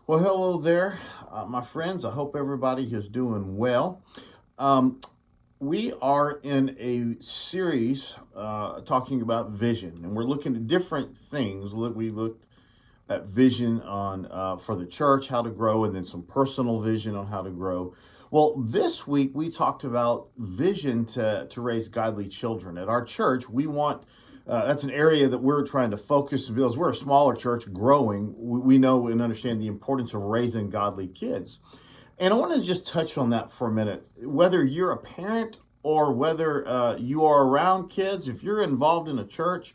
Well, hello there, my friends. I hope everybody is doing well. Um, we are in a series talking about vision, and we're looking at different things. We looked at vision on for the church, how to grow, and then some personal vision on how to grow. Well, this week we talked about vision to raise godly children. At our church, we want that's an area that we're trying to focus because we're a smaller church growing. We know and understand the importance of raising godly kids. And I want to just touch on that for a minute. Whether you're a parent or whether you are around kids, if you're involved in a church,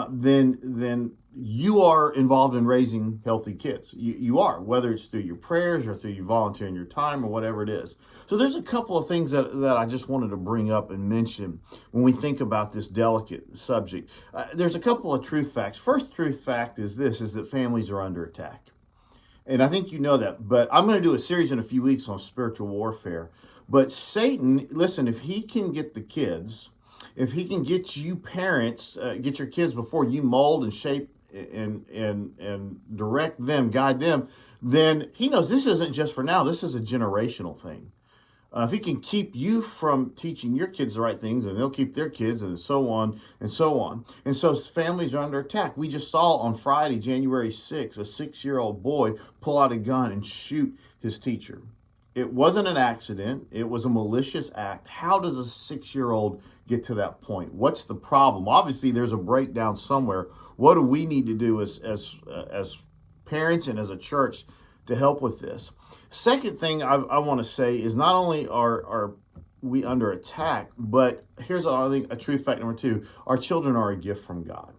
then you are involved in raising healthy kids. You are, whether it's through your prayers or through you volunteering your time or whatever it is. So there's a couple of things that I just wanted to bring up and mention when we think about this delicate subject. There's a couple of truth facts. First truth fact is this, is that families are under attack. And I think you know that, but I'm going to do a series in a few weeks on spiritual warfare. But Satan, listen, if he can get the kids, if he can get you parents, get your kids before you mold and shape and direct them, guide them, then he knows this isn't just for now. This is a generational thing. If he can keep you from teaching your kids the right things, and they'll keep their kids, and so on and so on. And so families are under attack. We just saw on Friday, January 6th, a 6-year-old boy pull out a gun and shoot his teacher. It wasn't an accident. It was a malicious act. How does a 6-year-old get to that point? What's the problem? Obviously, there's a breakdown somewhere. What do we need to do as parents and as a church to help with this? Second thing I want to say is not only are we under attack, but here's I think a truth fact number two: our children are a gift from God.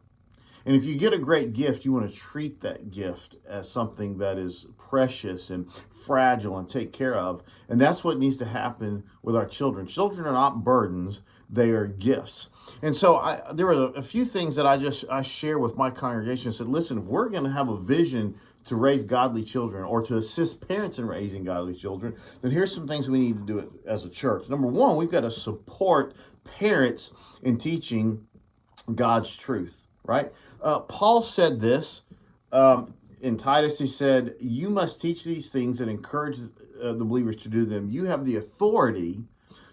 And if you get a great gift, you want to treat that gift as something that is precious and fragile and take care of. And that's what needs to happen with our children. Children are not burdens, they are gifts. And so there were a few things that I share with my congregation. I said, listen, if we're going to have a vision to raise godly children or to assist parents in raising godly children, then here's some things we need to do as a church. Number one, we've got to support parents in teaching God's truth, right? Paul said this in Titus. He said, you must teach these things and encourage the believers to do them. You have the authority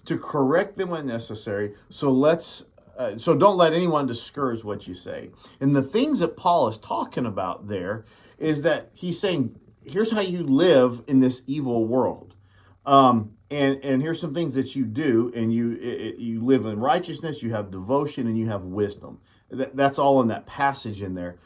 to correct them when necessary. So don't let anyone discourage what you say. And the things that Paul is talking about there is that he's saying, here's how you live in this evil world. And here's some things that you do, and you live in righteousness, you have devotion, and you have wisdom. That's all in that passage in there.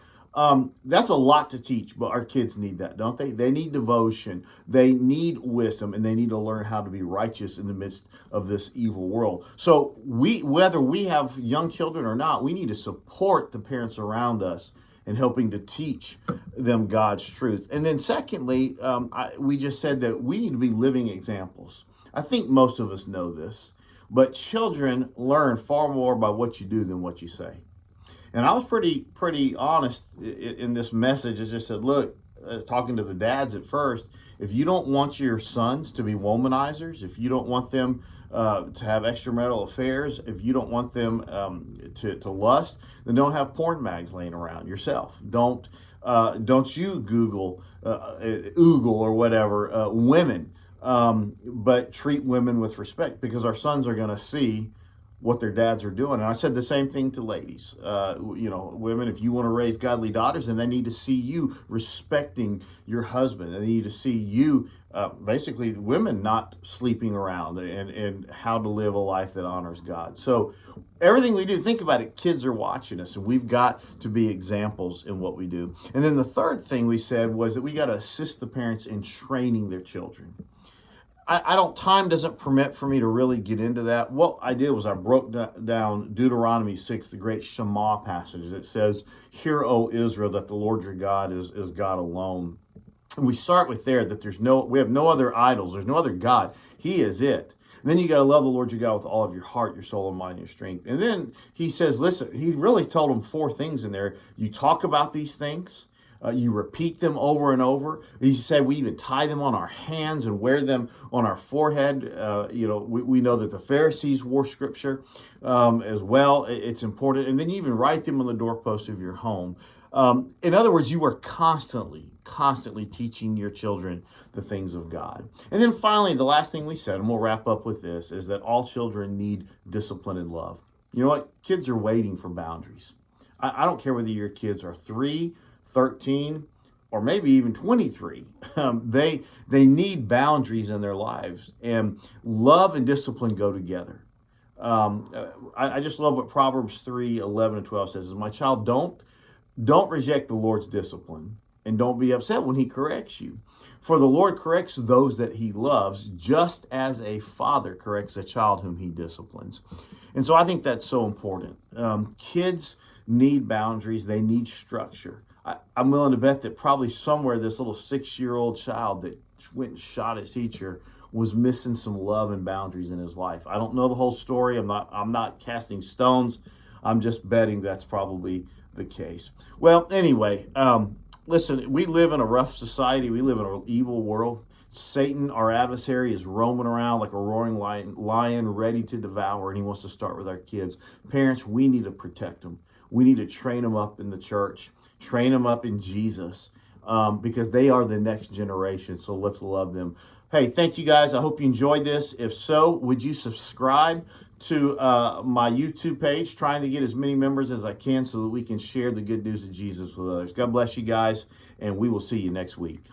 That's a lot to teach, but our kids need that, don't they? They need devotion, they need wisdom, and they need to learn how to be righteous in the midst of this evil world. So whether we have young children or not, we need to support the parents around us in helping to teach them God's truth. And then secondly, we just said that we need to be living examples. I think most of us know this, but children learn far more by what you do than what you say. And I was pretty honest in this message. I just said, look, talking to the dads at first, if you don't want your sons to be womanizers, if you don't want them to have extramarital affairs, if you don't want them to lust, then don't have porn mags laying around yourself. Don't you Google Oogle or whatever women, but treat women with respect, because our sons are going to see what their dads are doing. And I said the same thing to ladies. Women, if you want to raise godly daughters, then they need to see you respecting your husband. They need to see you, basically, women not sleeping around, and how to live a life that honors God. So everything we do, think about it, kids are watching us, and we've got to be examples in what we do. And then the third thing we said was that we got to assist the parents in training their children. Time doesn't permit for me to really get into that. What I did was I broke down Deuteronomy 6, the great Shema passage that says, hear, O Israel, that the Lord your God is God alone. And we start with there, that we have no other idols. There's no other God. He is it. And then you got to love the Lord your God with all of your heart, your soul, and mind, and your strength. And then he says, listen, he really told them 4 things in there. You talk about these things. You repeat them over and over. He said we even tie them on our hands and wear them on our forehead. We know that the Pharisees wore scripture as well. It's important. And then you even write them on the doorpost of your home. In other words, you are constantly constantly teaching your children the things of God. And then finally, the last thing we said, and we'll wrap up with this, is that all children need discipline and love. You know what? Kids are waiting for boundaries. I don't care whether your kids are 3, 13, or maybe even 23. They need boundaries in their lives, and love and discipline go together. I just love what Proverbs 3:11 and 12 says, is my child, don't reject the Lord's discipline, and don't be upset when he corrects you. For the Lord corrects those that he loves, just as a father corrects a child whom he disciplines. And so I think that's so important. Kids need boundaries. They need structure. I'm willing to bet that probably somewhere this little 6-year-old child that went and shot his teacher was missing some love and boundaries in his life. I don't know the whole story. I'm not casting stones. I'm just betting that's probably the case. Well, anyway, listen, we live in a rough society. We live in an evil world. Satan, our adversary, is roaming around like a roaring lion ready to devour, and he wants to start with our kids. Parents, we need to protect them. We need to train them up in the church, train them up in Jesus, because they are the next generation. So let's love them. Hey, thank you guys. I hope you enjoyed this. If so, would you subscribe to my YouTube page, trying to get as many members as I can so that we can share the good news of Jesus with others. God bless you guys, and we will see you next week.